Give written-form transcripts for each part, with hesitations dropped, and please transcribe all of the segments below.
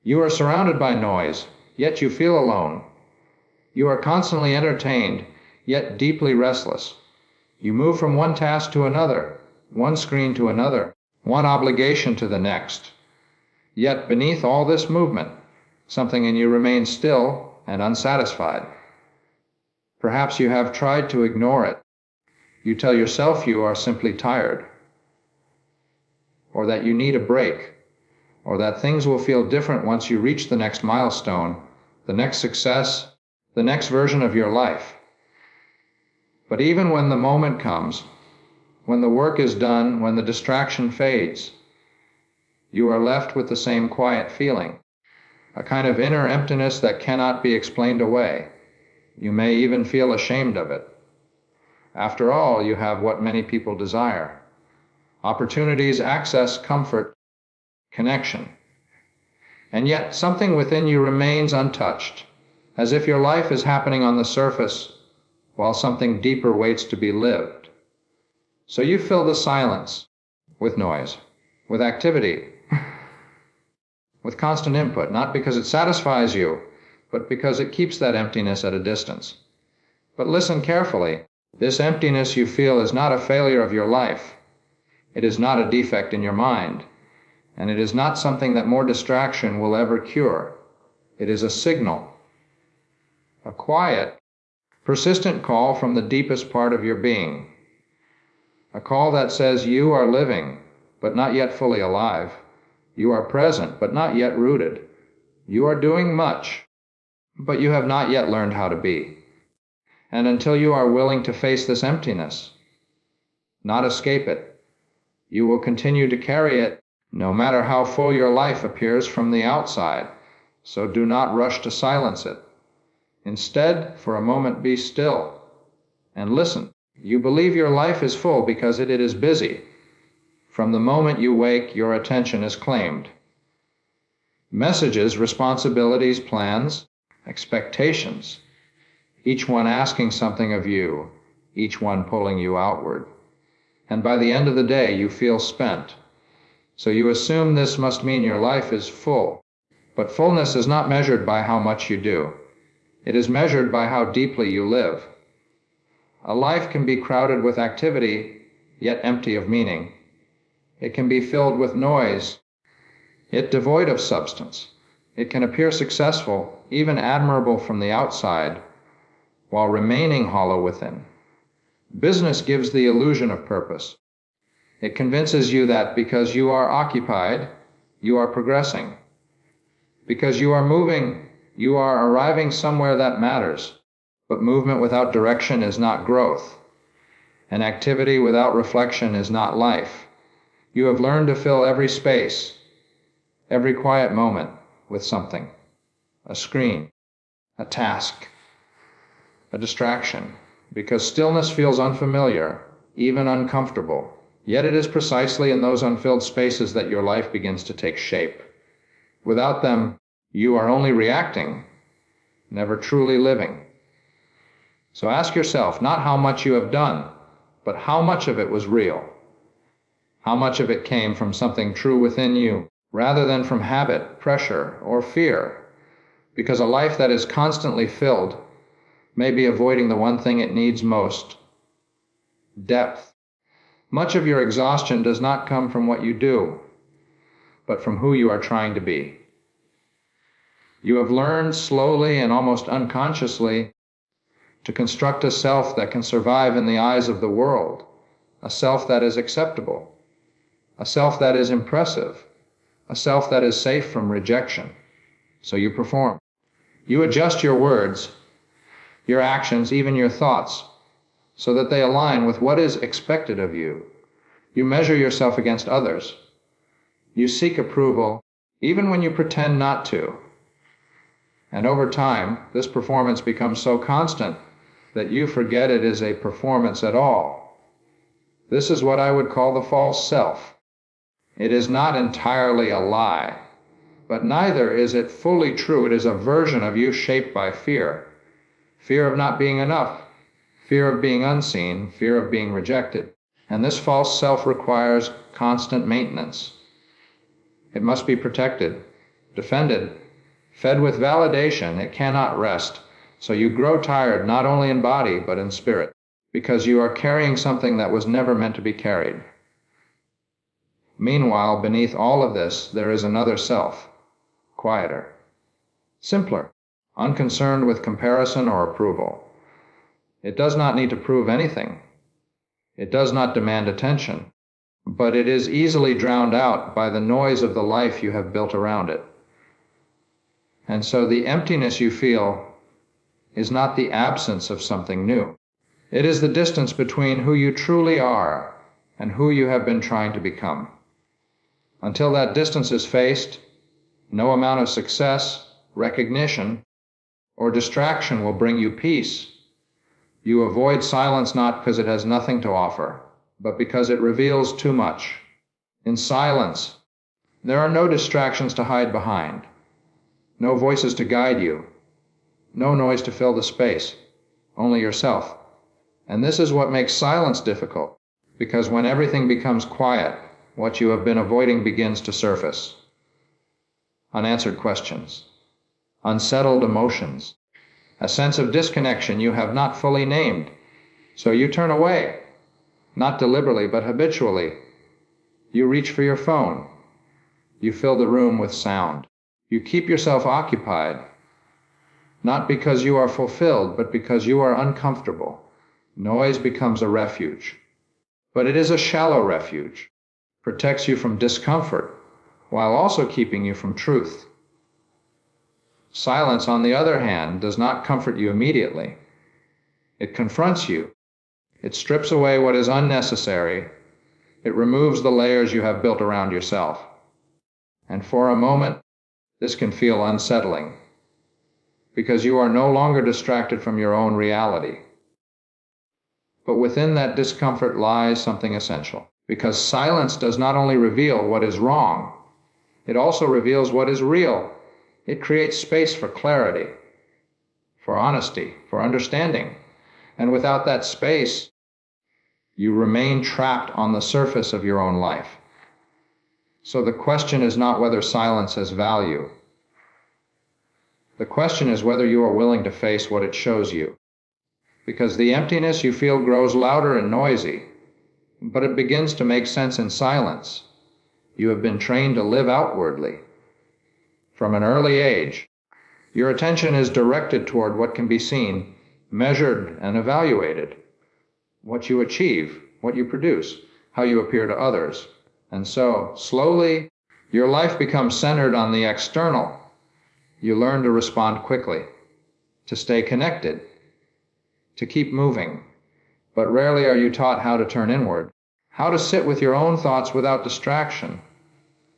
You are surrounded by noise, yet you feel alone. You are constantly entertained, yet deeply restless. You move from one task to another, one screen to another, one obligation to the next. Yet beneath all this movement, something in you remains still and unsatisfied. Perhaps you have tried to ignore it. You tell yourself you are simply tired, or that you need a break, or that things will feel different once you reach the next milestone, the next success, the next version of your life. But even when the moment comes, when the work is done, when the distraction fades, you are left with the same quiet feeling, a kind of inner emptiness that cannot be explained away. You may even feel ashamed of it. After all, you have what many people desire: opportunities, access, comfort, connection. And yet something within you remains untouched, as if your life is happening on the surface while something deeper waits to be lived. So you fill the silence with noise, with activity, with constant input, not because it satisfies you, but because it keeps that emptiness at a distance. But listen carefully. This emptiness you feel is not a failure of your life. It is not a defect in your mind. And it is not something that more distraction will ever cure. It is a signal, a quiet, persistent call from the deepest part of your being. A call that says you are living, but not yet fully alive. You are present, but not yet rooted. You are doing much, but you have not yet learned how to be. And until you are willing to face this emptiness, not escape it, you will continue to carry it, no matter how full your life appears from the outside. So do not rush to silence it. Instead, for a moment, be still and listen. You believe your life is full because it is busy. From the moment you wake, your attention is claimed. Messages, responsibilities, plans, expectations, each one asking something of you, each one pulling you outward. And by the end of the day, you feel spent. So you assume this must mean your life is full. But fullness is not measured by how much you do. It is measured by how deeply you live. A life can be crowded with activity, yet empty of meaning. It can be filled with noise, yet devoid of substance. It can appear successful, even admirable from the outside, while remaining hollow within. Business gives the illusion of purpose. It convinces you that because you are occupied, you are progressing. Because you are moving, you are arriving somewhere that matters. But movement without direction is not growth. And activity without reflection is not life. You have learned to fill every space, every quiet moment with something. A screen, a task, a distraction. Because stillness feels unfamiliar, even uncomfortable. Yet it is precisely in those unfilled spaces that your life begins to take shape. Without them, you are only reacting, never truly living. So ask yourself not how much you have done, but how much of it was real. How much of it came from something true within you, rather than from habit, pressure, or fear. Because a life that is constantly filled may be avoiding the one thing it needs most: depth. Much of your exhaustion does not come from what you do, but from who you are trying to be. You have learned slowly and almost unconsciously to construct a self that can survive in the eyes of the world, a self that is acceptable, a self that is impressive, a self that is safe from rejection. So you perform. You adjust your words, your actions, even your thoughts, so that they align with what is expected of you. You measure yourself against others. You seek approval, even when you pretend not to. And over time, this performance becomes so constant that you forget it is a performance at all. This is what I would call the false self. It is not entirely a lie, but neither is it fully true. It is a version of you shaped by fear. Fear of not being enough, fear of being unseen, fear of being rejected. And this false self requires constant maintenance. It must be protected. defended, fed with validation, it cannot rest. So you grow tired not only in body but in spirit, because you are carrying something that was never meant to be carried. Meanwhile, beneath all of this, there is another self, quieter, simpler, unconcerned with comparison or approval. It does not need to prove anything. It does not demand attention, but it is easily drowned out by the noise of the life you have built around it. And so the emptiness you feel is not the absence of something new. It is the distance between who you truly are and who you have been trying to become. Until that distance is faced, no amount of success, recognition, or distraction will bring you peace. You avoid silence not because it has nothing to offer, but because it reveals too much. In silence, there are no distractions to hide behind, no voices to guide you, no noise to fill the space, only yourself. And this is what makes silence difficult, because when everything becomes quiet, what you have been avoiding begins to surface. Unanswered questions, unsettled emotions, a sense of disconnection you have not fully named. So you turn away, not deliberately but habitually. You reach for your phone. You fill the room with sound. You keep yourself occupied, not because you are fulfilled, but because you are uncomfortable. Noise becomes a refuge, but it is a shallow refuge. Protects you from discomfort, while also keeping you from truth. Silence, on the other hand, does not comfort you immediately. It confronts you. It strips away what is unnecessary. It removes the layers you have built around yourself. And for a moment, this can feel unsettling, because you are no longer distracted from your own reality. But within that discomfort lies something essential, because silence does not only reveal what is wrong, it also reveals what is real. It creates space for clarity, for honesty, for understanding. And without that space, you remain trapped on the surface of your own life. So the question is not whether silence has value. The question is whether you are willing to face what it shows you. Because the emptiness you feel grows louder and noisy, but it begins to make sense in silence. You have been trained to live outwardly. From an early age, your attention is directed toward what can be seen, measured, and evaluated. What you achieve, what you produce, how you appear to others. And so, slowly, your life becomes centered on the external. You learn to respond quickly, to stay connected, to keep moving. But rarely are you taught how to turn inward, how to sit with your own thoughts without distraction,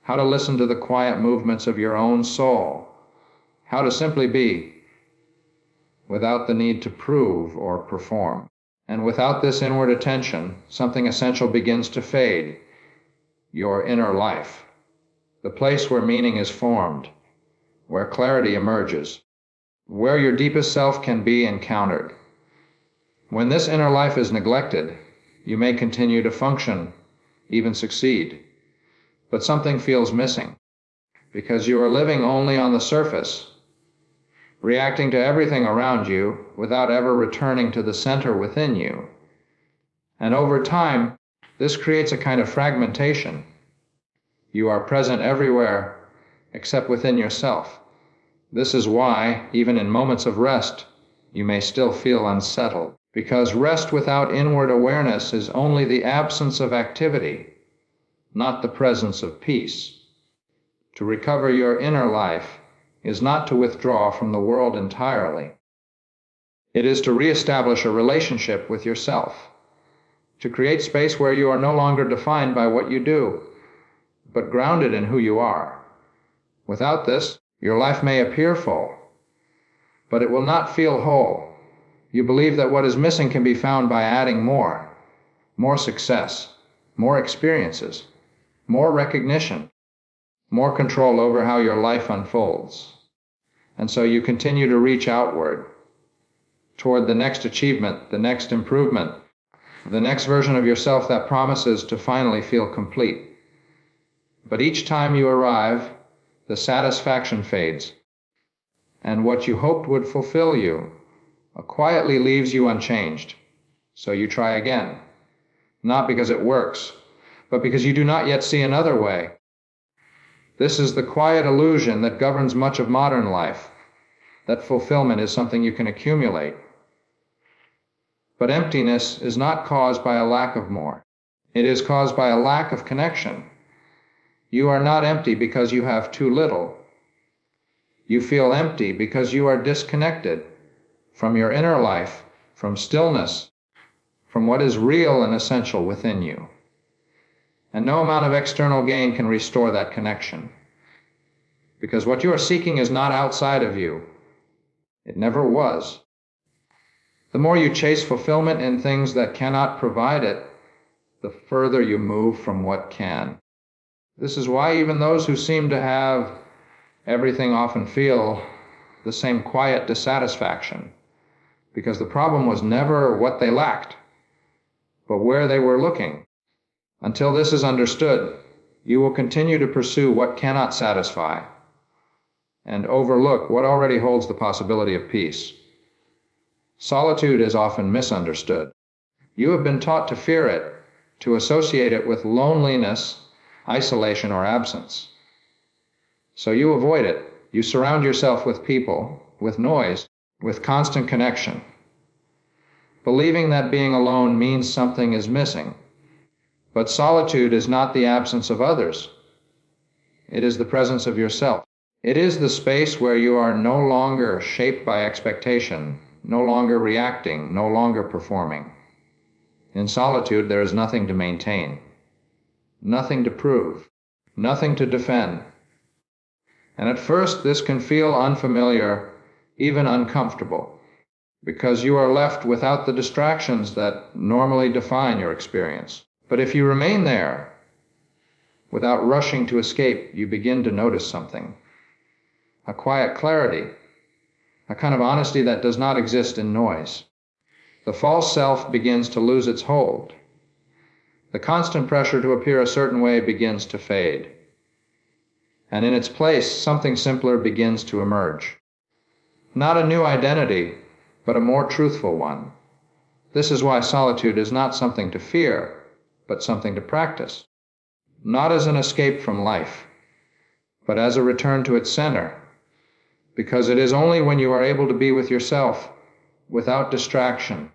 how to listen to the quiet movements of your own soul, how to simply be, without the need to prove or perform. And without this inward attention, something essential begins to fade, your inner life, the place where meaning is formed, where clarity emerges, where your deepest self can be encountered. When this inner life is neglected, you may continue to function, even succeed, but something feels missing, because you are living only on the surface, reacting to everything around you without ever returning to the center within you. And over time, this creates a kind of fragmentation. You are present everywhere except within yourself. This is why, even in moments of rest, you may still feel unsettled, because rest without inward awareness is only the absence of activity, not the presence of peace. To recover your inner life is not to withdraw from the world entirely. It is to reestablish a relationship with yourself, to create space where you are no longer defined by what you do, but grounded in who you are. Without this, your life may appear full, but it will not feel whole. You believe that what is missing can be found by adding more success, more experiences, more recognition, more control over how your life unfolds. And so you continue to reach outward toward the next achievement, the next improvement, the next version of yourself that promises to finally feel complete. But each time you arrive, The satisfaction fades, and what you hoped would fulfill you quietly leaves you unchanged. So you try again, not because it works, but because you do not yet see another way. This is the quiet illusion that governs much of modern life, that fulfillment is something you can accumulate. But emptiness is not caused by a lack of more. It is caused by a lack of connection. You are not empty because you have too little. You feel empty because you are disconnected from your inner life, from stillness, from what is real and essential within you. And no amount of external gain can restore that connection. Because what you are seeking is not outside of you. It never was. The more you chase fulfillment in things that cannot provide it, the further you move from what can. This is why even those who seem to have everything often feel the same quiet dissatisfaction, because the problem was never what they lacked, but where they were looking. Until this is understood, you will continue to pursue what cannot satisfy and overlook what already holds the possibility of peace. Solitude is often misunderstood. You have been taught to fear it, to associate it with loneliness, isolation, or absence. So you avoid it. You surround yourself with people, with noise, with constant connection, believing that being alone means something is missing. But solitude is not the absence of others. It is the presence of yourself. It is the space where you are no longer shaped by expectation, no longer reacting, no longer performing. In solitude, there is nothing to maintain, nothing to prove, nothing to defend. And at first, this can feel unfamiliar, even uncomfortable, because you are left without the distractions that normally define your experience. But if you remain there, without rushing to escape, you begin to notice something. A quiet clarity, a kind of honesty that does not exist in noise. The false self begins to lose its hold. The constant pressure to appear a certain way begins to fade. And in its place, something simpler begins to emerge. Not a new identity, but a more truthful one. This is why solitude is not something to fear, but something to practice. Not as an escape from life, but as a return to its center. Because it is only when you are able to be with yourself, without distraction,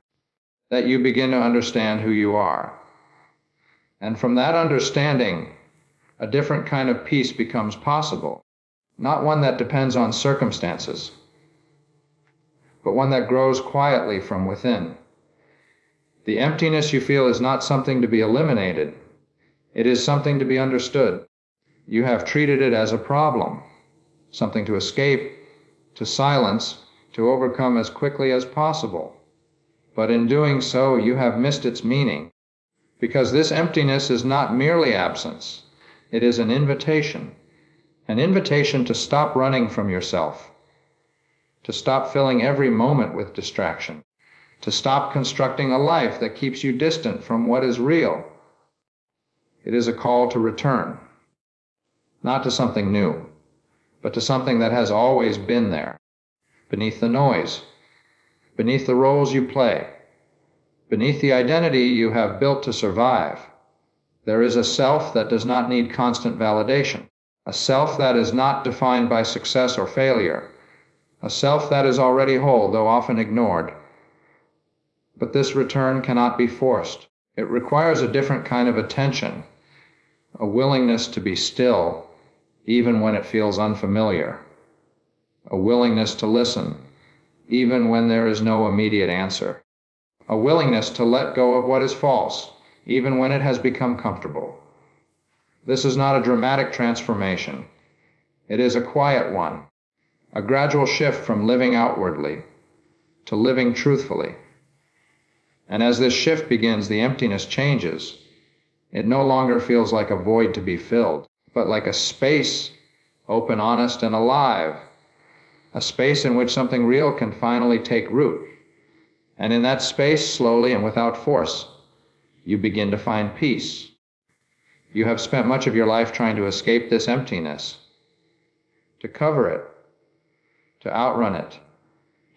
that you begin to understand who you are. And from that understanding, a different kind of peace becomes possible. Not one that depends on circumstances, but one that grows quietly from within. The emptiness you feel is not something to be eliminated. It is something to be understood. You have treated it as a problem, something to escape, to silence, to overcome as quickly as possible. But in doing so, you have missed its meaning, because this emptiness is not merely absence. It is an invitation to stop running from yourself, to stop filling every moment with distraction, to stop constructing a life that keeps you distant from what is real. It is a call to return, not to something new, but to something that has always been there, beneath the noise, beneath the roles you play, beneath the identity you have built to survive. There is a self that does not need constant validation, a self that is not defined by success or failure, a self that is already whole, though often ignored. But this return cannot be forced. It requires a different kind of attention, a willingness to be still, even when it feels unfamiliar, a willingness to listen, even when there is no immediate answer, a willingness to let go of what is false, even when it has become comfortable. This is not a dramatic transformation. It is a quiet one, a gradual shift from living outwardly to living truthfully. And as this shift begins, the emptiness changes. It no longer feels like a void to be filled, but like a space, open, honest, and alive, a space in which something real can finally take root. And in that space, slowly and without force, you begin to find peace. You have spent much of your life trying to escape this emptiness. to cover it, to outrun it,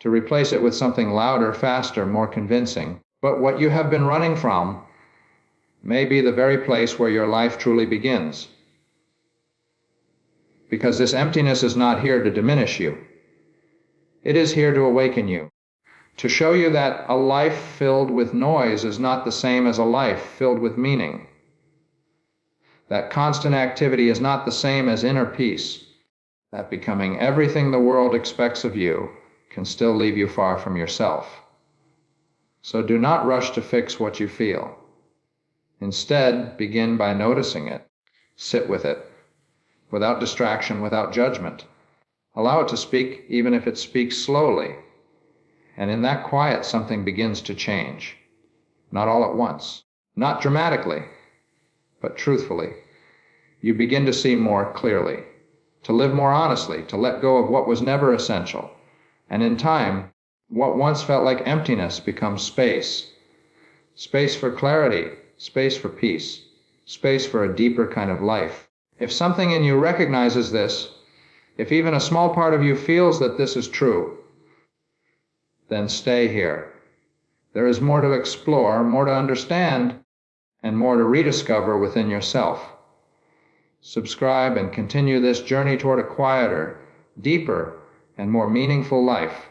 to replace it with something louder, faster, more convincing. But what you have been running from may be the very place where your life truly begins. Because this emptiness is not here to diminish you. It is here to awaken you, to show you that a life filled with noise is not the same as a life filled with meaning. That constant activity is not the same as inner peace. That becoming everything the world expects of you can still leave you far from yourself. So do not rush to fix what you feel. Instead, begin by noticing it. Sit with it, without distraction, without judgment. Allow it to speak, even if it speaks slowly. And in that quiet, something begins to change. Not all at once, not dramatically, but truthfully. You begin to see more clearly, to live more honestly, to let go of what was never essential. And in time, what once felt like emptiness becomes space. Space for clarity, space for peace, space for a deeper kind of life. If something in you recognizes this, if even a small part of you feels that this is true, then stay here. There is more to explore, more to understand, and more to rediscover within yourself. Subscribe and continue this journey toward a quieter, deeper, and more meaningful life.